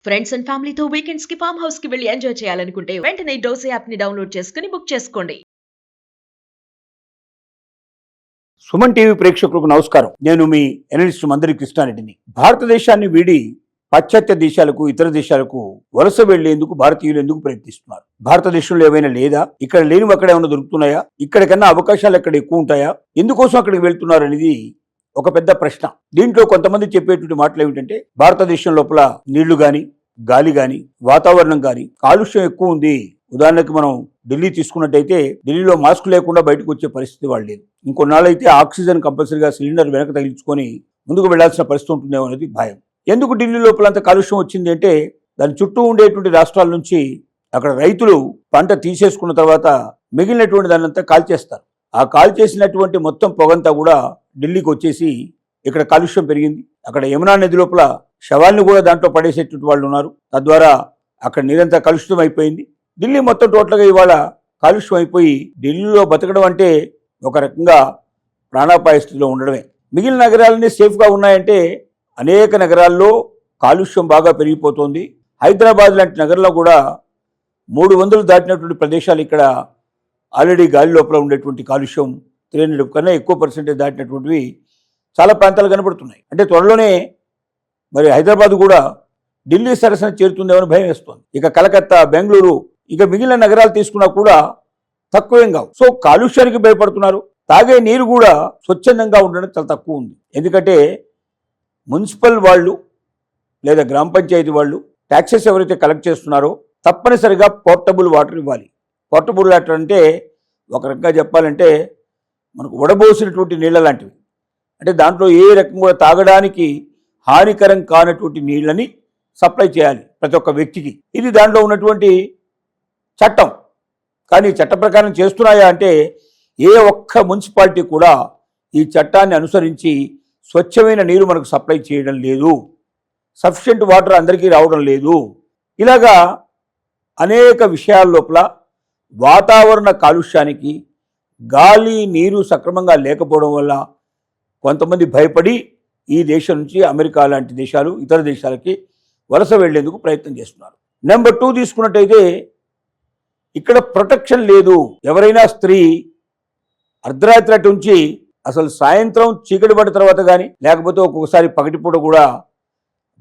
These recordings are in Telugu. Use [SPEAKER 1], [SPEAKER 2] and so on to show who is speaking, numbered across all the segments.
[SPEAKER 1] ఫ్రెండ్స్ అండ్ ఫ్యామిలీతో వీకెండ్స్ కి ఫామ్ హౌస్ కి వెళ్ళి ఎంజాయ్ చేయాలనుకుంటే వెంటనే డోసే యాప్ ని డౌన్లోడ్ చేసుకుని బుక్ చేసుకోండి.
[SPEAKER 2] సుమన్ టీవీ ప్రేక్షకులకు నమస్కారం. నేను మీ ఎనలిస్ట్ మందరి కృష్ణారెడ్డిని. భారతదేశాన్ని వీడి పాశ్చాత్య దేశాలకు, ఇతర దేశాలకు వలస వెళ్లేందుకు భారతీయులు ఎందుకు ప్రయత్నిస్తున్నారు? భారతదేశంలో ఏమైనా లేదా? ఇక్కడ లేనివి అక్కడ ఏమైనా దొరుకుతున్నాయా? ఇక్కడికన్నా అవకాశాలు ఎక్కడ ఎక్కువ ఉంటాయా? ఎందుకోసం అక్కడికి వెళ్తున్నారు అనేది ఒక పెద్ద ప్రశ్న. దీంట్లో కొంతమంది చెప్పేటువంటి మాటలు ఏమిటంటే, భారతదేశం లోపల నీళ్లు గాని, గాలి గాని, వాతావరణం గాని కాలుష్యం ఎక్కువ ఉంది. ఉదాహరణకు మనం ఢిల్లీ తీసుకున్నట్టయితే ఢిల్లీలో మాస్క్ లేకుండా బయటకు వచ్చే పరిస్థితి వాళ్ళు లేదు. ఇంకొన్నాళ్ళైతే ఆక్సిజన్ కంపల్సరీగా సిలిండర్ వెనక తగిలించుకొని ముందుకు వెళ్లాల్సిన పరిస్థితి ఉంటుందేమో అనేది భయం. ఎందుకు ఢిల్లీ లోపల అంత కాలుష్యం వచ్చింది అంటే, దాని చుట్టూ ఉండేటువంటి రాష్ట్రాల నుంచి అక్కడ రైతులు పంట తీసేసుకున్న తర్వాత మిగిలినటువంటి దాన్ని అంతా కాల్చేస్తారు. ఆ కాల్చేసినటువంటి మొత్తం పొగంతా కూడా ఢిల్లీకి వచ్చేసి ఇక్కడ కాలుష్యం పెరిగింది. అక్కడ యమునా నది లోపల శవాల్ని కూడా దాంట్లో పడేసేటువంటి వాళ్ళు ఉన్నారు. తద్వారా అక్కడ నీరంతా కలుషితం అయిపోయింది. ఢిల్లీ మొత్తం టోటల్గా ఇవాళ కాలుష్యం అయిపోయి ఢిల్లీలో బతకడం అంటే ఒక రకంగా ప్రాణాపాయ స్థితిలో ఉండడమే. మిగిలిన నగరాలన్నీ సేఫ్గా ఉన్నాయంటే, అనేక నగరాల్లో కాలుష్యం బాగా పెరిగిపోతుంది. హైదరాబాద్ లాంటి నగరంలో కూడా 300 దాటినటువంటి ప్రదేశాలు ఇక్కడ ఆల్రెడీ గాలి లోపల ఉండేటువంటి కాలుష్యం 300 కన్నా ఎక్కువ పర్సెంటేజ్ దాటినటువంటివి చాలా ప్రాంతాలు కనబడుతున్నాయి. అంటే త్వరలోనే మరి హైదరాబాద్ కూడా ఢిల్లీ సరసన చేరుతుందేమని భయం వేస్తోంది. ఇక కలకత్తా, బెంగళూరు, ఇక మిగిలిన నగరాలు తీసుకున్నా కూడా తక్కువేం కావు. సో కాలుష్యానికి భయపడుతున్నారు. తాగే నీరు కూడా స్వచ్ఛందంగా ఉండడం చాలా తక్కువ ఉంది. ఎందుకంటే మున్సిపల్ వాళ్ళు లేదా గ్రామ పంచాయతీ వాళ్ళు ట్యాక్సెస్ ఎవరైతే కలెక్ట్ చేస్తున్నారో తప్పనిసరిగా పోర్టబుల్ వాటర్ ఇవ్వాలి. పోర్టబుల్ వాటర్ అంటే ఒక రకంగా చెప్పాలంటే మనకు వడబోసినటువంటి నీళ్ళ లాంటివి. అంటే దాంట్లో ఏ రకం కూడా తాగడానికి హానికరం కానటువంటి నీళ్ళని సప్లై చేయాలి ప్రతి ఒక్క వ్యక్తికి. ఇది దాంట్లో ఉన్నటువంటి చట్టం. కానీ చట్ట ప్రకారం చేస్తున్నాయా అంటే, ఏ ఒక్క మున్సిపాలిటీ కూడా ఈ చట్టాన్ని అనుసరించి స్వచ్ఛమైన నీరు మనకు సప్లై చేయడం లేదు. సఫిషియెంట్ వాటర్ అందరికీ రావడం లేదు. ఇలాగా అనేక విషయాల లోపల వాతావరణ కాలుష్యానికి, గాలి నీరు సక్రమంగా లేకపోవడం వల్ల కొంతమంది భయపడి ఈ దేశం నుంచి అమెరికా లాంటి దేశాలు, ఇతర దేశాలకి వలస వెళ్లేందుకు ప్రయత్నం చేస్తున్నారు. నెంబర్ 2 తీసుకున్నట్టయితే, ఇక్కడ ప్రొటెక్షన్ లేదు. ఎవరైనా స్త్రీ అర్ధరాత్రి అటు నుంచి అసలు సాయంత్రం చీకటి పడిన తర్వాత కానీ, లేకపోతే ఒక్కొక్కసారి పగటిపూట కూడా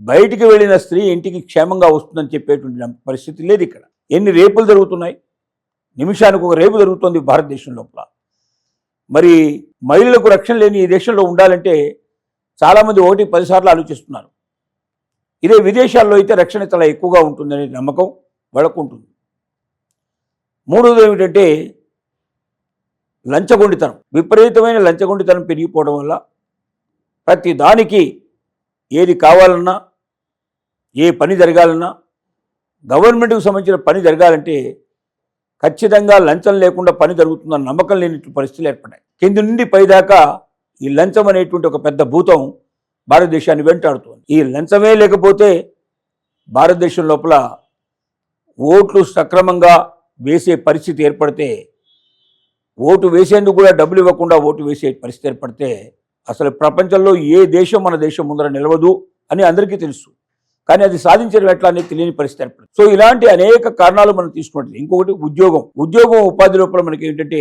[SPEAKER 2] బయటికి వెళ్ళిన స్త్రీ ఇంటికి క్షేమంగా వస్తుందని చెప్పేటువంటి పరిస్థితి లేదు. ఇక్కడ ఎన్ని రేపులు జరుగుతున్నాయి, నిమిషానికి ఒక రేపు జరుగుతుంది భారతదేశం లోపల. మరి మహిళలకు రక్షణ లేని ఈ దేశంలో ఉండాలంటే చాలామంది 1-10 సార్లు ఆలోచిస్తున్నారు. ఇదే విదేశాల్లో అయితే రక్షణ చాలా ఎక్కువగా ఉంటుందనే నమ్మకం వాళ్ళకు ఉంటుంది. మూడోది ఏమిటంటే లంచగొండితనం. విపరీతమైన లంచగొండితనం పెరిగిపోవడం వల్ల ప్రతి దానికి ఏది కావాలన్నా, ఏ పని జరగాలన్నా, గవర్నమెంట్కి సంబంధించిన పని జరగాలంటే ఖచ్చితంగా లంచం లేకుండా పని జరుగుతుందన్న నమ్మకం లేని పరిస్థితులు ఏర్పడ్డాయి. కింది నుండి పైదాకా ఈ లంచం అనేటువంటి ఒక పెద్ద భూతం భారతదేశాన్ని వెంటాడుతుంది. ఈ లంచమే లేకపోతే భారతదేశం లోపల ఓట్లు సక్రమంగా వేసే పరిస్థితి ఏర్పడితే, ఓటు వేసేందుకు కూడా డబ్బులు ఇవ్వకుండా ఓటు వేసే పరిస్థితి ఏర్పడితే అసలు ప్రపంచంలో ఏ దేశం మన దేశం ముందర నిలవదు అని అందరికీ తెలుసు. కానీ అది సాధించడం ఎట్లా అనేది తెలియని పరిస్థితి ఏర్పడుతుంది. సో ఇలాంటి అనేక కారణాలు మనం తీసుకున్నట్టు. ఇంకొకటి ఉద్యోగం ఉపాధి లోపల మనకి ఏంటంటే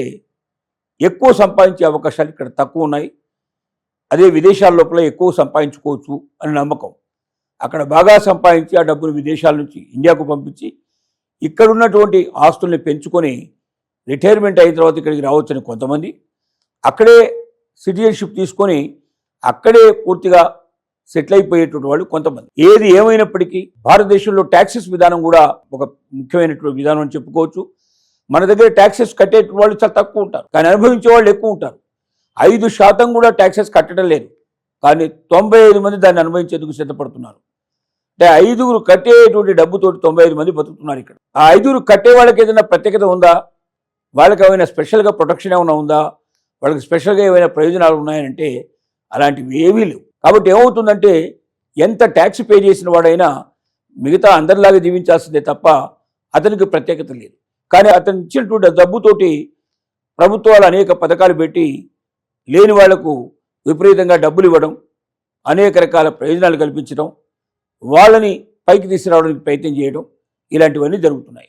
[SPEAKER 2] ఎక్కువ సంపాదించే అవకాశాలు ఇక్కడ తక్కువ ఉన్నాయి. అదే విదేశాల లోపల ఎక్కువ సంపాదించుకోవచ్చు అని నమ్మకం. అక్కడ బాగా సంపాదించి ఆ డబ్బులు విదేశాల నుంచి ఇండియాకు పంపించి ఇక్కడ ఉన్నటువంటి ఆస్తుల్ని పెంచుకొని రిటైర్మెంట్ అయిన తర్వాత ఇక్కడికి రావచ్చని కొంతమంది, అక్కడే సిటిజన్షిప్ తీసుకొని అక్కడే పూర్తిగా సెటిల్ అయిపోయేటువంటి వాళ్ళు కొంతమంది. ఏది ఏమైనప్పటికీ భారతదేశంలో ట్యాక్సెస్ విధానం కూడా ఒక ముఖ్యమైనటువంటి విధానం అని చెప్పుకోవచ్చు. మన దగ్గర ట్యాక్సెస్ కట్టే వాళ్ళు చాలా తక్కువ ఉంటారు, కానీ అనుభవించే వాళ్ళు ఎక్కువ ఉంటారు. 5% కూడా ట్యాక్సెస్ కట్టడం లేదు, కానీ 95 మంది దాన్ని అనుభవించేందుకు సిద్ధపడుతున్నారు. అంటే 5 కట్టేటువంటి డబ్బుతోటి 95 మంది బతుకుతున్నారు ఇక్కడ. ఆ 5 కట్టే వాళ్ళకి ఏదైనా ప్రత్యేకత ఉందా? వాళ్ళకి ఏమైనా స్పెషల్గా ప్రొటెక్షన్ ఏమైనా ఉందా? వాళ్ళకి స్పెషల్గా ఏమైనా ప్రయోజనాలు ఉన్నాయంటే అలాంటివి ఏమీ లేవు. కాబట్టి ఏమవుతుందంటే, ఎంత ట్యాక్స్ పే చేసిన వాడైనా మిగతా అందరిలాగా జీవించాల్సిందే తప్ప అతనికి ప్రత్యేకత లేదు. కానీ అతను ఇచ్చినటువంటి డబ్బుతోటి ప్రభుత్వాలు అనేక పథకాలు పెట్టి లేని వాళ్లకు విపరీతంగా డబ్బులు ఇవ్వడం, అనేక రకాల ప్రయోజనాలు కల్పించడం, వాళ్ళని పైకి తీసుకురావడానికి ప్రయత్నం చేయడం ఇలాంటివన్నీ జరుగుతున్నాయి.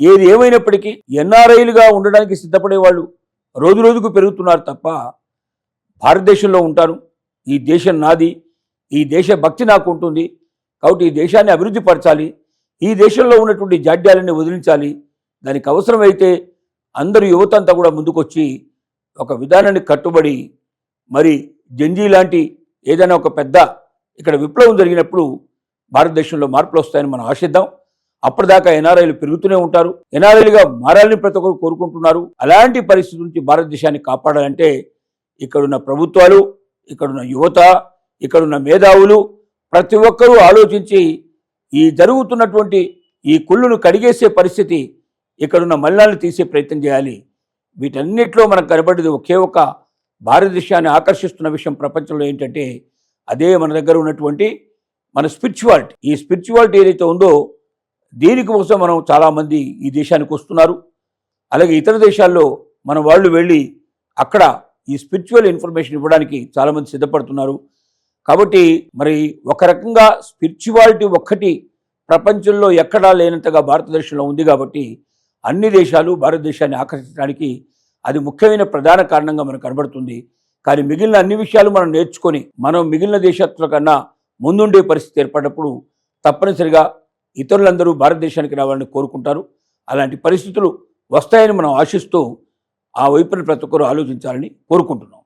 [SPEAKER 2] ఏది ఏమైనప్పటికీ ఎన్ఆర్ఐలుగా ఉండడానికి సిద్ధపడే వాళ్ళు రోజు రోజుకు పెరుగుతున్నారు తప్ప భారతదేశంలో ఉంటాను, ఈ దేశం నాది, ఈ దేశ భక్తి నాకు ఉంటుంది, కాబట్టి ఈ దేశాన్ని అభివృద్ధి పరచాలి, ఈ దేశంలో ఉన్నటువంటి జాడ్యాలన్నీ వదిలించాలి, దానికి అవసరమైతే అందరూ యువత అంతా కూడా ముందుకొచ్చి ఒక విధానాన్ని కట్టుబడి మరి జంజీ లాంటి ఏదైనా ఒక పెద్ద ఇక్కడ విప్లవం జరిగినప్పుడు భారతదేశంలో మార్పులు వస్తాయని మనం ఆశిద్దాం. అప్పటిదాకా ఎన్ఆర్ఐలు పెరుగుతూనే ఉంటారు, ఎన్ఆర్ఐలుగా మారాలని ప్రతి ఒక్కరు కోరుకుంటున్నారు. అలాంటి పరిస్థితి నుంచి భారతదేశాన్ని కాపాడాలంటే ఇక్కడున్న ప్రభుత్వాలు, ఇక్కడున్న యువత, ఇక్కడున్న మేధావులు ప్రతి ఒక్కరూ ఆలోచించి ఈ జరుగుతున్నటువంటి ఈ కుళ్ళును కడిగేసే పరిస్థితి, ఇక్కడున్న మలినాలను తీసే ప్రయత్నం చేయాలి. వీటన్నిటిలో మనకు కనబడేది ఒకే ఒక భారతదేశాన్ని ఆకర్షిస్తున్న విషయం ప్రపంచంలో ఏంటంటే అదే మన దగ్గర ఉన్నటువంటి మన స్పిరిచువాలిటీ. ఈ స్పిరిచువాలిటీ ఏదైతే ఉందో దీనికోసం మనం చాలామంది ఈ దేశానికి వస్తున్నారు. అలాగే ఇతర దేశాల్లో మన వాళ్ళు వెళ్ళి అక్కడ ఈ స్పిరిచువల్ ఇన్ఫర్మేషన్ ఇవ్వడానికి చాలామంది సిద్ధపడుతున్నారు. కాబట్టి మరి ఒక రకంగా స్పిరిచువాలిటీ ఒక్కటి ప్రపంచంలో ఎక్కడా లేనంతగా భారతదేశంలో ఉంది. కాబట్టి అన్ని దేశాలు భారతదేశాన్ని ఆకర్షించడానికి అది ముఖ్యమైన ప్రధాన కారణంగా మనకు కనబడుతుంది. కానీ మిగిలిన అన్ని విషయాలు మనం నేర్చుకొని మనం మిగిలిన దేశాల కన్నా ముందుండే పరిస్థితి ఏర్పడినప్పుడు తప్పనిసరిగా ఇతరులందరూ భారతదేశానికి రావాలని కోరుకుంటారు. అలాంటి పరిస్థితులు వస్తాయని మనం ఆశిస్తూ ఆ వైపున ప్రతి ఒక్కరూ ఆలోచించాలని కోరుకుంటున్నాం.